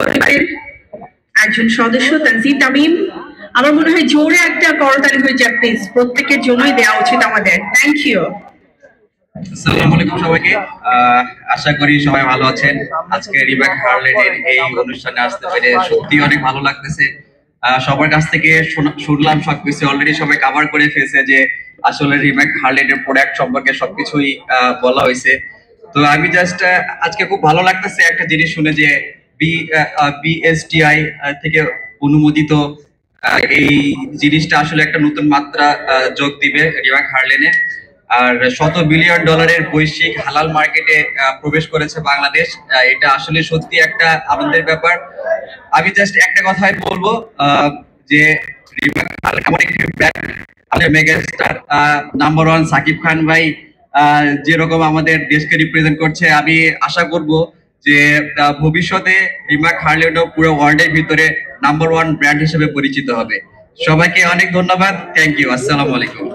আমাদের একজন সদস্য তানজিদ তামিম, আমার মনে হয় জোরে একটা করতালি হয়ে যায় প্লিজ, প্রত্যেকের জন্যই দেওয়া উচিত আমাদের। Thank you. আসসালামু আলাইকুম সবাইকে। আশা করি সবাই ভালো আছেন। আজকে রিব্যাক হার্লেটের এই অনুষ্ঠানে আসতে পেরে সত্যি অনেক ভালো লাগতেছে। সবার কাছ থেকে শুনলাম সবকিছু অলরেডি সবাই কভার করে ফেলছে যে আসলে রিব্যাক হার্লেটের প্রোডাক্ট সম্পর্কে সবকিছুই বলা হয়েছে। তো আমি জাস্ট আজকে খুব ভালো লাগতেছে একটা জিনিস শুনে যে বিএসটিআই থেকে অনুমোদিত এই জিনিসটা আসলে একটা নতুন মাত্রা যোগ দিবে রিব্যাক হার্লেনে। আর শত বিলিয়ন ডলারের বৈশ্বিক হালাল মার্কেটে প্রবেশ করেছে বাংলাদেশ। এটা আসলে সত্যি একটা আনন্দের ব্যাপার। আমি জাস্ট একটা কথাই বলবো যে রিব্যাক হার্লেন এমন একটি ব্র্যান্ড, আমাদের megastar number one Shakib Khan ভাই যেরকম আমাদের দেশকে রিপ্রেজেন্ট করছে, আমি আশা করব যে ভবিষ্যতে রিব্যাক হার্লেনও পুরো ওয়ার্ল্ডের ভিতরে নাম্বার ওয়ান ব্র্যান্ড হিসেবে পরিচিত হবে। সবাইকে অনেক ধন্যবাদ। Thank you. আসসালামু আলাইকুম।